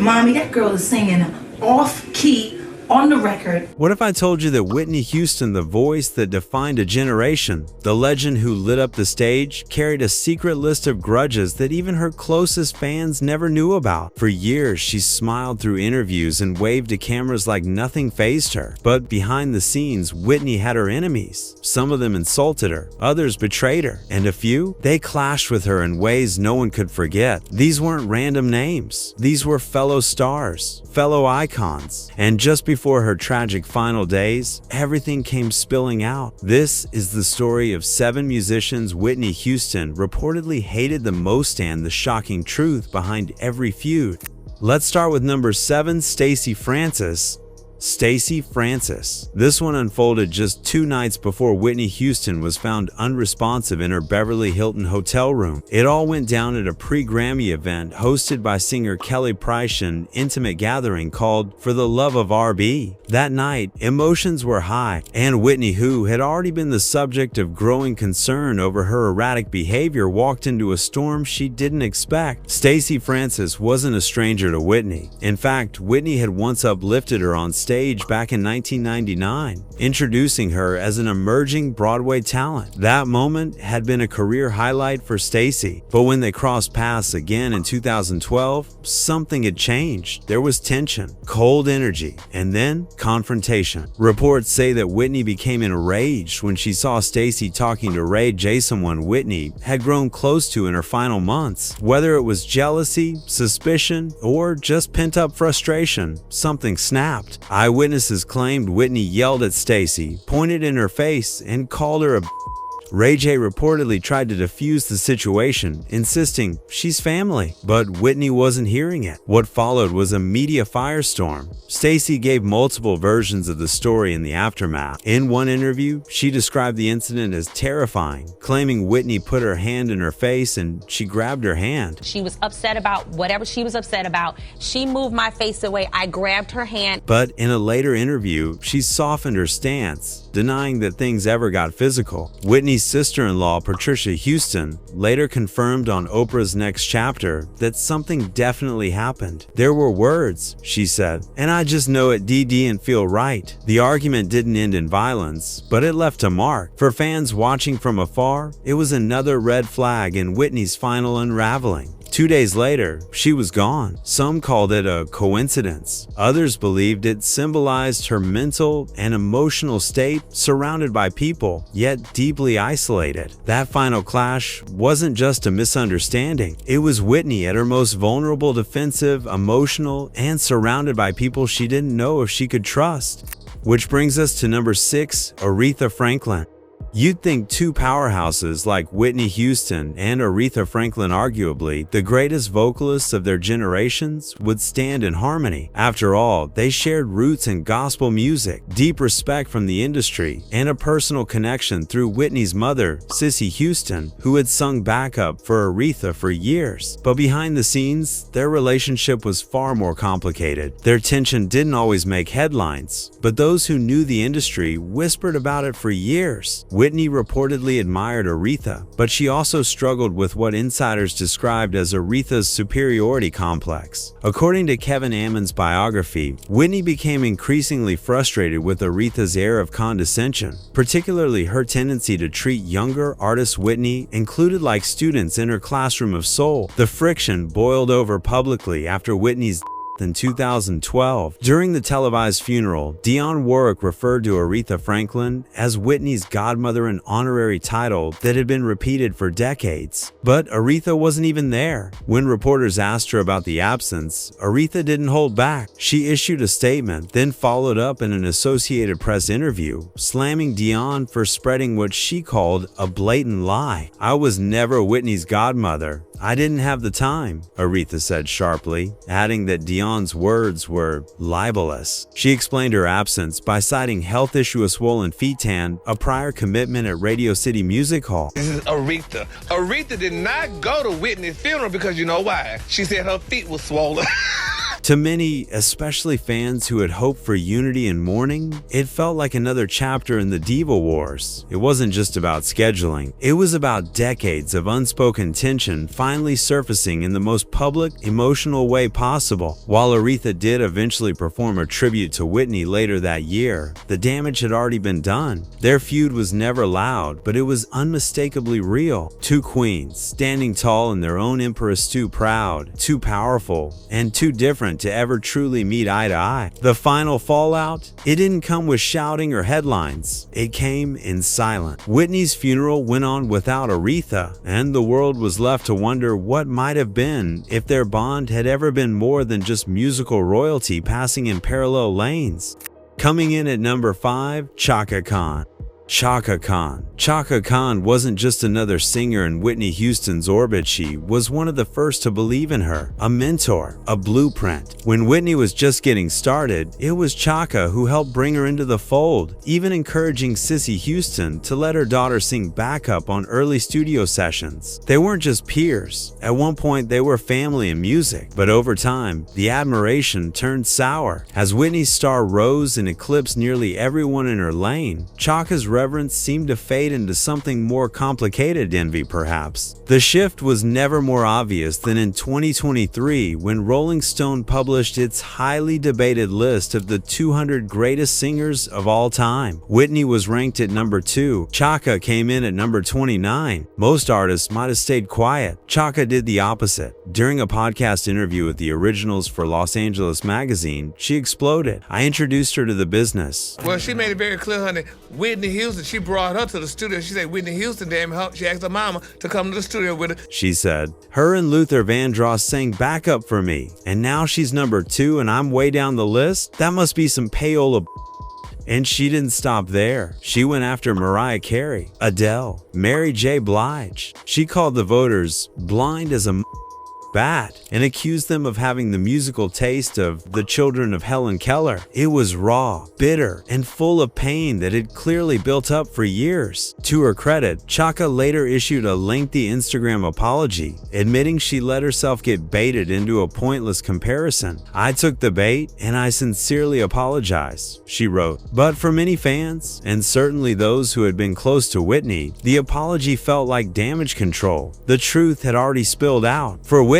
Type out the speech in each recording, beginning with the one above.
Mommy, that girl is singing off key on the record. What if I told you that Whitney Houston, the voice that defined a generation, the legend who lit up the stage, carried a secret list of grudges that even her closest fans never knew about? For years, she smiled through interviews and waved to cameras like nothing fazed her. But behind the scenes, Whitney had her enemies. Some of them insulted her, others betrayed her, and a few, they clashed with her in ways no one could forget. These weren't random names. These were fellow stars, fellow icons, and just before her tragic final days, everything came spilling out. This is the story of 7 musicians Whitney Houston reportedly hated the most and the shocking truth behind every feud. Let's start with number 7, Stacey Francis. Stacey Francis. This one unfolded just 2 nights before Whitney Houston was found unresponsive in her Beverly Hilton hotel room. It all went down at a pre-Grammy event hosted by singer Kelly Price, an intimate gathering called For the Love of R&B. That night, emotions were high, and Whitney, who had already been the subject of growing concern over her erratic behavior, walked into a storm she didn't expect. Stacey Francis wasn't a stranger to Whitney. In fact, Whitney had once uplifted her on stage back in 1999, introducing her as an emerging Broadway talent. That moment had been a career highlight for Stacey, but when they crossed paths again in 2012, something had changed. There was tension, cold energy, and then confrontation. Reports say that Whitney became enraged when she saw Stacey talking to Ray J, someone Whitney had grown close to in her final months. Whether it was jealousy, suspicion, or just pent-up frustration, something snapped. Eyewitnesses claimed Whitney yelled at Stacey, pointed in her face, and called her a Ray J reportedly tried to defuse the situation, insisting she's family, but Whitney wasn't hearing it. What followed was a media firestorm. Stacey gave multiple versions of the story in the aftermath. In one interview, she described the incident as terrifying, claiming Whitney put her hand in her face and she grabbed her hand. She was upset about whatever she was upset about. She moved my face away. I grabbed her hand. But in a later interview, she softened her stance, denying that things ever got physical. Whitney's sister-in-law, Patricia Houston, later confirmed on Oprah's Next Chapter that something definitely happened. There were words, she said, and I just know it didn't feel right. The argument didn't end in violence, but it left a mark. For fans watching from afar, it was another red flag in Whitney's final unraveling. 2 days later, she was gone. Some called it a coincidence. Others believed it symbolized her mental and emotional state surrounded by people, yet deeply isolated. That final clash wasn't just a misunderstanding. It was Whitney at her most vulnerable, defensive, emotional, and surrounded by people she didn't know if she could trust. Which brings us to number 6, Aretha Franklin. You'd think 2 powerhouses like Whitney Houston and Aretha Franklin, arguably the greatest vocalists of their generations, would stand in harmony. After all, they shared roots in gospel music, deep respect from the industry, and a personal connection through Whitney's mother, Cissy Houston, who had sung backup for Aretha for years. But behind the scenes, their relationship was far more complicated. Their tension didn't always make headlines, but those who knew the industry whispered about it for years. Whitney reportedly admired Aretha, but she also struggled with what insiders described as Aretha's superiority complex. According to Kevin Ammon's biography, Whitney became increasingly frustrated with Aretha's air of condescension, particularly her tendency to treat younger artists Whitney included like students in her classroom of soul. The friction boiled over publicly after Whitney's in 2012. During the televised funeral, Dionne Warwick referred to Aretha Franklin as Whitney's godmother, an honorary title that had been repeated for decades. But Aretha wasn't even there. When reporters asked her about the absence, Aretha didn't hold back. She issued a statement, then followed up in an Associated Press interview, slamming Dionne for spreading what she called a blatant lie. "I was never Whitney's godmother. I didn't have the time," Aretha said sharply, adding that Dionne's words were libelous. She explained her absence by citing health issue of swollen feet and a prior commitment at Radio City Music Hall. This is Aretha. Aretha did not go to Whitney's funeral because you know why? She said her feet were swollen. To many, especially fans who had hoped for unity and mourning, it felt like another chapter in the Diva Wars. It wasn't just about scheduling, it was about decades of unspoken tension finally surfacing in the most public, emotional way possible. While Aretha did eventually perform a tribute to Whitney later that year, the damage had already been done. Their feud was never loud, but it was unmistakably real. Two queens, standing tall in their own empress, too proud, too powerful, and too different to ever truly meet eye to eye. The final fallout? It didn't come with shouting or headlines. It came in silence. Whitney's funeral went on without Aretha, and the world was left to wonder what might have been if their bond had ever been more than just musical royalty passing in parallel lanes. Coming in at number 5, Chaka Khan. Chaka Khan. Chaka Khan wasn't just another singer in Whitney Houston's orbit, she was one of the first to believe in her, a mentor, a blueprint. When Whitney was just getting started, it was Chaka who helped bring her into the fold, even encouraging Cissy Houston to let her daughter sing backup on early studio sessions. They weren't just peers. At one point, they were family in music, but over time, the admiration turned sour. As Whitney's star rose and eclipsed nearly everyone in her lane, Chaka's reverence seemed to fade into something more complicated, envy perhaps. The shift was never more obvious than in 2023 when Rolling Stone published its highly debated list of the 200 greatest singers of all time. Whitney was ranked at number 2. Chaka came in at number 29. Most artists might have stayed quiet. Chaka did the opposite. During a podcast interview with the Originals for Los Angeles magazine, she exploded. I introduced her to the business. Well, she made it very clear, honey. Whitney Houston, she brought her to the studio. She said, Whitney Houston, damn her. She asked her mama to come to the studio with her. She said, her and Luther Vandross sang backup for me, and now she's number 2 and I'm way down the list? That must be some payola. And she didn't stop there. She went after Mariah Carey, Adele, Mary J. Blige. She called the voters blind as a bat and accused them of having the musical taste of the children of Helen Keller. It was raw, bitter, and full of pain that had clearly built up for years. To her credit, Chaka later issued a lengthy Instagram apology, admitting she let herself get baited into a pointless comparison. I took the bait and I sincerely apologize, she wrote. But for many fans, and certainly those who had been close to Whitney, the apology felt like damage control. The truth had already spilled out. For Whitney,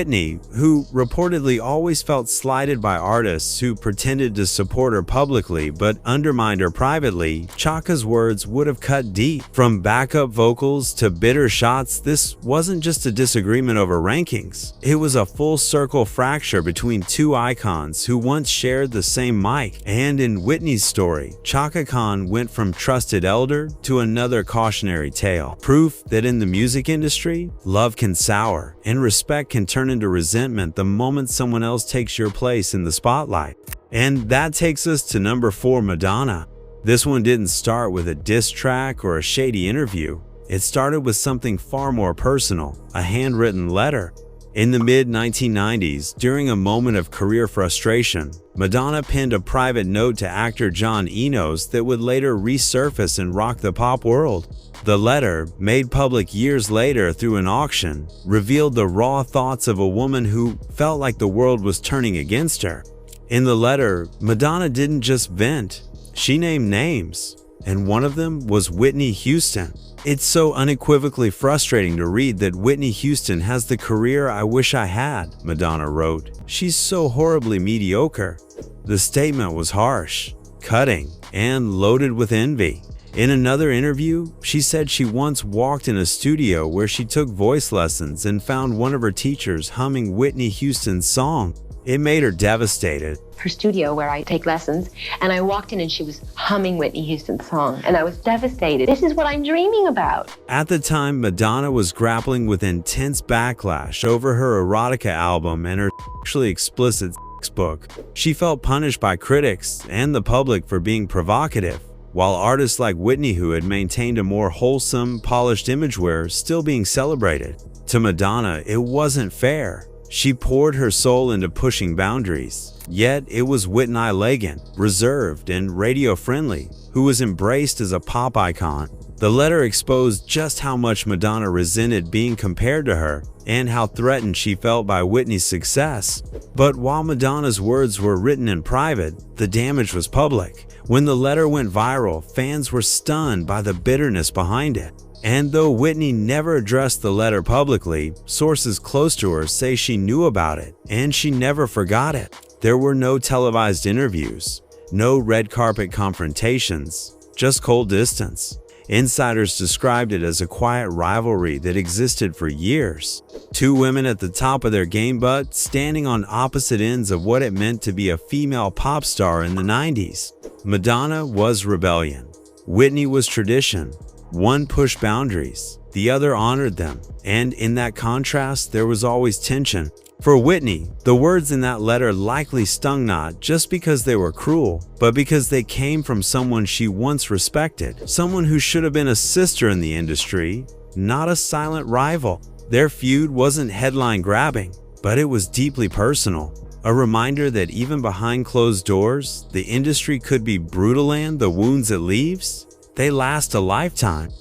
who reportedly always felt slighted by artists who pretended to support her publicly but undermined her privately, Chaka's words would have cut deep. From backup vocals to bitter shots, this wasn't just a disagreement over rankings. It was a full circle fracture between two icons who once shared the same mic. And in Whitney's story, Chaka Khan went from trusted elder to another cautionary tale. Proof that in the music industry, love can sour and respect can turn into resentment the moment someone else takes your place in the spotlight. And that takes us to number 4, Madonna. This one didn't start with a diss track or a shady interview. It started with something far more personal, a handwritten letter. In the mid-1990s, during a moment of career frustration, Madonna penned a private note to actor John Enos that would later resurface and rock the pop world. The letter, made public years later through an auction, revealed the raw thoughts of a woman who felt like the world was turning against her. In the letter, Madonna didn't just vent, she named names, and one of them was Whitney Houston. It's so unequivocally frustrating to read that Whitney Houston has the career I wish I had, Madonna wrote. She's so horribly mediocre. The statement was harsh, cutting, and loaded with envy. In another interview, she said she once walked in a studio where she took voice lessons and found one of her teachers humming Whitney Houston's song. It made her devastated. Her studio where I take lessons, and I walked in and she was humming Whitney Houston's song, and I was devastated. This is what I'm dreaming about. At the time, Madonna was grappling with intense backlash over her erotica album and her sexually explicit book. She felt punished by critics and the public for being provocative, while artists like Whitney, who had maintained a more wholesome, polished image, were still being celebrated. To Madonna, it wasn't fair. She poured her soul into pushing boundaries. Yet it was Whitney Houston, reserved and radio-friendly, who was embraced as a pop icon. The letter exposed just how much Madonna resented being compared to her and how threatened she felt by Whitney's success. But while Madonna's words were written in private, the damage was public. When the letter went viral, fans were stunned by the bitterness behind it. And though Whitney never addressed the letter publicly, sources close to her say she knew about it and she never forgot it. There were no televised interviews, no red carpet confrontations, just cold distance. Insiders described it as a quiet rivalry that existed for years. Two women at the top of their game but standing on opposite ends of what it meant to be a female pop star in the 90s. Madonna was rebellion. Whitney was tradition. One pushed boundaries, the other honored them. And in that contrast, there was always tension. For Whitney, the words in that letter likely stung not just because they were cruel, but because they came from someone she once respected, someone who should have been a sister in the industry, not a silent rival. Their feud wasn't headline-grabbing, but it was deeply personal. A reminder that even behind closed doors, the industry could be brutal and the wounds it leaves, they last a lifetime.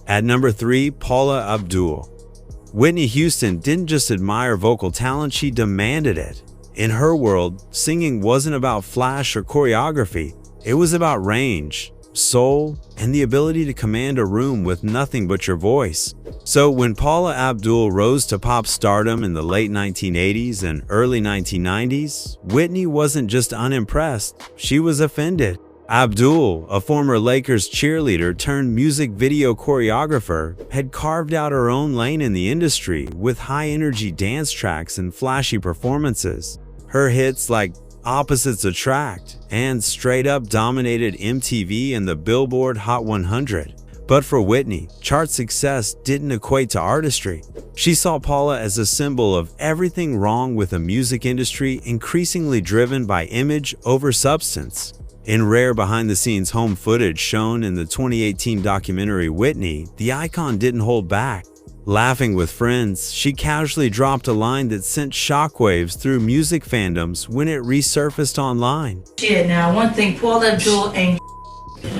At number 3, Paula Abdul. Whitney Houston didn't just admire vocal talent, she demanded it. In her world, singing wasn't about flash or choreography. It was about range, soul, and the ability to command a room with nothing but your voice. So when Paula Abdul rose to pop stardom in the late 1980s and early 1990s, Whitney wasn't just unimpressed, she was offended. Abdul, a former Lakers cheerleader turned music video choreographer, had carved out her own lane in the industry with high-energy dance tracks and flashy performances. Her hits like Opposites Attract and Straight Up dominated MTV and the Billboard Hot 100. But for Whitney, chart success didn't equate to artistry. She saw Paula as a symbol of everything wrong with a music industry increasingly driven by image over substance. In rare behind-the-scenes home footage shown in the 2018 documentary Whitney, the icon didn't hold back. Laughing with friends, she casually dropped a line that sent shockwaves through music fandoms when it resurfaced online. Shit, now one thing, Paula Abdul ain't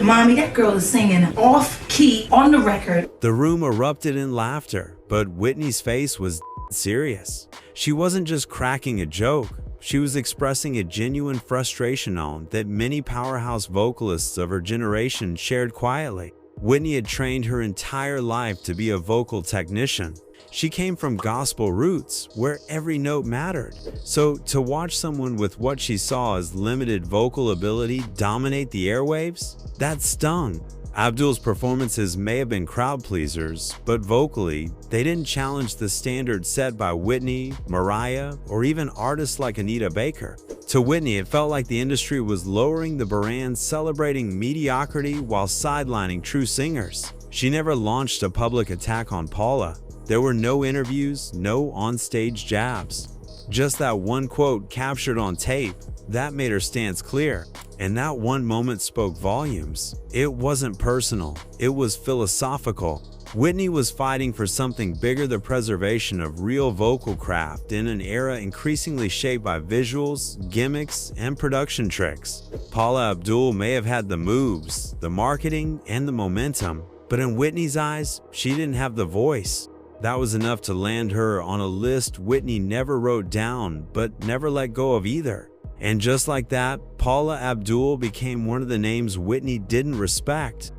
Mommy, that girl is singing off-key on the record. The room erupted in laughter, but Whitney's face was serious. She wasn't just cracking a joke. She was expressing a genuine frustration on that many powerhouse vocalists of her generation shared quietly. Whitney had trained her entire life to be a vocal technician. She came from gospel roots, where every note mattered. So to watch someone with what she saw as limited vocal ability dominate the airwaves, that stung. Abdul's performances may have been crowd pleasers, but vocally, they didn't challenge the standard set by Whitney, Mariah, or even artists like Anita Baker. To Whitney, it felt like the industry was lowering the brand, celebrating mediocrity while sidelining true singers. She never launched a public attack on Paula. There were no interviews, no on-stage jabs. Just that one quote captured on tape, that made her stance clear. And that one moment spoke volumes. It wasn't personal, it was philosophical. Whitney was fighting for something bigger, the preservation of real vocal craft in an era increasingly shaped by visuals, gimmicks, and production tricks. Paula Abdul may have had the moves, the marketing, and the momentum, but in Whitney's eyes, she didn't have the voice. That was enough to land her on a list Whitney never wrote down, but never let go of either. And just like that, Paula Abdul became one of the names Whitney didn't respect.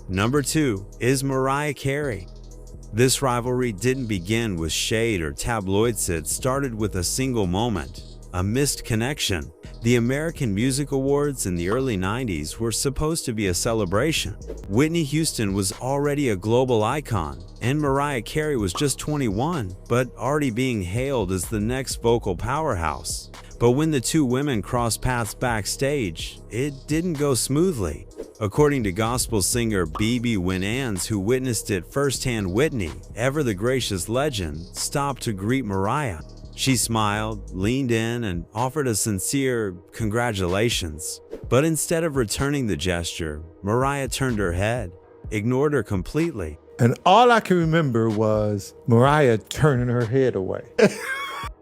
Number 2 is Mariah Carey. This rivalry didn't begin with shade or tabloids, it started with a single moment, a missed connection. The American Music Awards in the early 90s were supposed to be a celebration. Whitney Houston was already a global icon, and Mariah Carey was just 21, but already being hailed as the next vocal powerhouse. But when the two women crossed paths backstage, it didn't go smoothly. According to gospel singer BB Winans, who witnessed it firsthand, Whitney, ever the gracious legend, stopped to greet Mariah. She smiled, leaned in, and offered a sincere congratulations. But instead of returning the gesture, Mariah turned her head, ignored her completely. And all I can remember was Mariah turning her head away.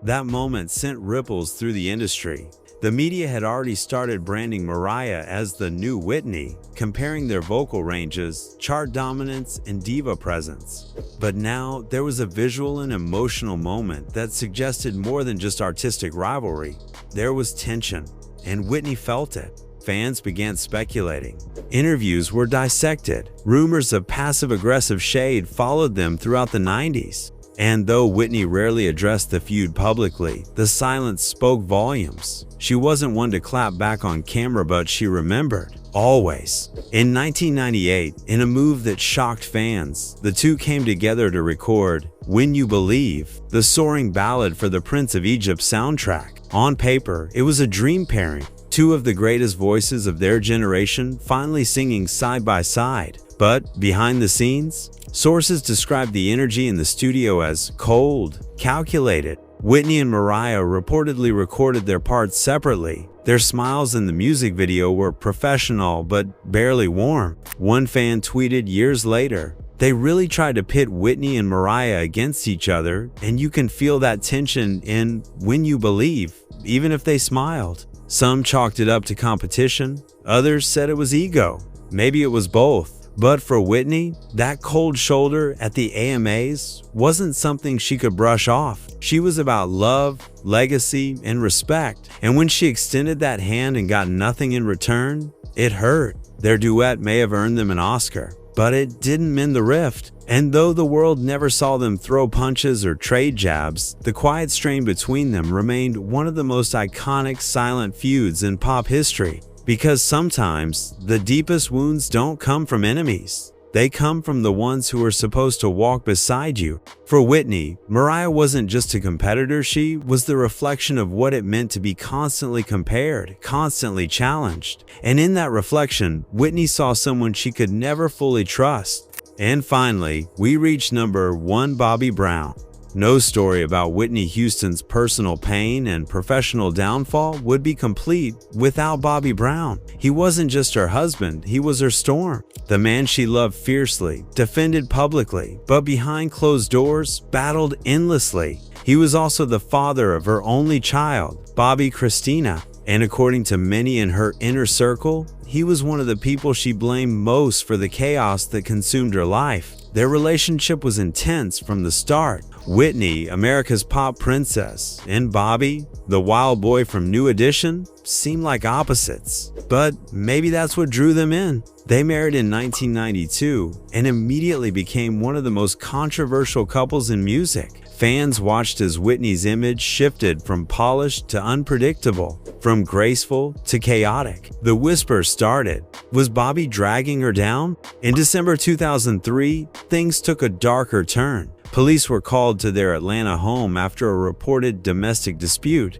That moment sent ripples through the industry. The media had already started branding Mariah as the new Whitney, comparing their vocal ranges, chart dominance, and diva presence. But now there was a visual and emotional moment that suggested more than just artistic rivalry. There was tension, and Whitney felt it. Fans began speculating. Interviews were dissected. Rumors of passive-aggressive shade followed them throughout the 90s. And though Whitney rarely addressed the feud publicly, the silence spoke volumes. She wasn't one to clap back on camera, but she remembered. Always. In 1998, in a move that shocked fans, the two came together to record When You Believe, the soaring ballad for the Prince of Egypt soundtrack. On paper, it was a dream pairing. Two of the greatest voices of their generation finally singing side by side. But behind the scenes, sources described the energy in the studio as cold, calculated. Whitney and Mariah reportedly recorded their parts separately. Their smiles in the music video were professional but barely warm. One fan tweeted years later, "They really tried to pit Whitney and Mariah against each other, and you can feel that tension in When You Believe, even if they smiled." Some chalked it up to competition. Others said it was ego. Maybe it was both. But for Whitney, that cold shoulder at the AMAs wasn't something she could brush off. She was about love, legacy, and respect. And when she extended that hand and got nothing in return, it hurt. Their duet may have earned them an Oscar, but it didn't mend the rift. And though the world never saw them throw punches or trade jabs, the quiet strain between them remained one of the most iconic silent feuds in pop history. Because sometimes the deepest wounds don't come from enemies. They come from the ones who are supposed to walk beside you. For Whitney, Mariah wasn't just a competitor, she was the reflection of what it meant to be constantly compared, constantly challenged. And in that reflection, Whitney saw someone she could never fully trust. And finally, we reach number 1, Bobby Brown. No story about Whitney Houston's personal pain and professional downfall would be complete without Bobby Brown. He wasn't just her husband, he was her storm. The man she loved fiercely, defended publicly, but behind closed doors, battled endlessly. He was also the father of her only child, Bobby Christina. And according to many in her inner circle, he was one of the people she blamed most for the chaos that consumed her life. Their relationship was intense from the start. Whitney, America's pop princess, and Bobby, the wild boy from New Edition, seemed like opposites. But maybe that's what drew them in. They married in 1992 and immediately became one of the most controversial couples in music. Fans watched as Whitney's image shifted from polished to unpredictable, from graceful to chaotic. The whisper started. Was Bobby dragging her down? In December 2003, things took a darker turn. Police were called to their Atlanta home after a reported domestic dispute.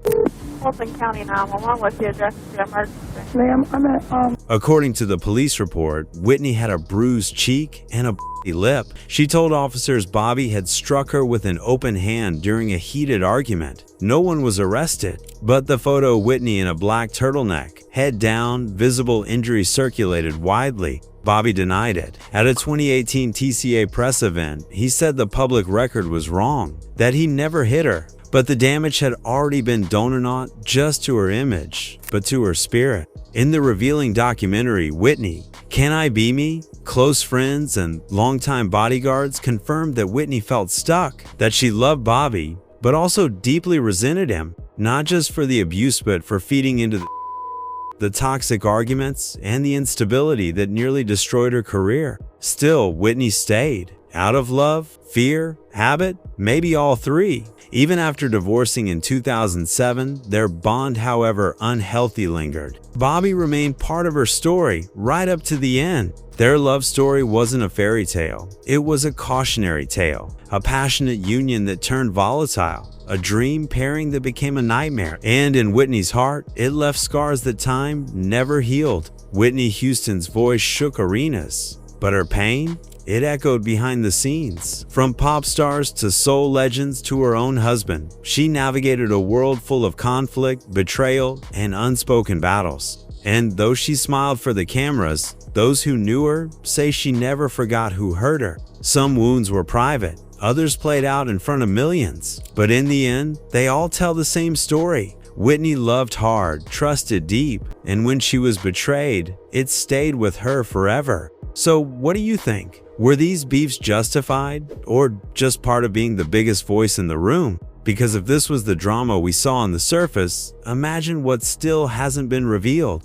Fulton County 911, what's the address of the emergency? Ma'am, I'm at, According to the police report, Whitney had a bruised cheek and a lip. She told officers Bobby had struck her with an open hand during a heated argument. No one was arrested, but the photo of Whitney in a black turtleneck, head down, visible injury circulated widely. Bobby denied it. At a 2018 TCA press event, he said the public record was wrong, that he never hit her. But the damage had already been done not just to her image, but to her spirit. In the revealing documentary, Whitney, Can I Be Me? Close friends and longtime bodyguards confirmed that Whitney felt stuck, that she loved Bobby, but also deeply resented him, not just for the abuse but for feeding into the toxic arguments and the instability that nearly destroyed her career. Still, Whitney stayed. Out of love, fear, habit, maybe all three. Even after divorcing in 2007, their bond, however unhealthy, lingered. Bobby remained part of her story right up to the end. Their love story wasn't a fairy tale. It was a cautionary tale, a passionate union that turned volatile, a dream pairing that became a nightmare. And in Whitney's heart, it left scars that time never healed. Whitney Houston's voice shook arenas, but her pain? It echoed behind the scenes. From pop stars to soul legends to her own husband, she navigated a world full of conflict, betrayal, and unspoken battles. And though she smiled for the cameras, those who knew her say she never forgot who hurt her. Some wounds were private, others played out in front of millions. But in the end, they all tell the same story. Whitney loved hard, trusted deep, and when she was betrayed, it stayed with her forever. So what do you think? Were these beefs justified, or just part of being the biggest voice in the room? Because if this was the drama we saw on the surface, imagine what still hasn't been revealed.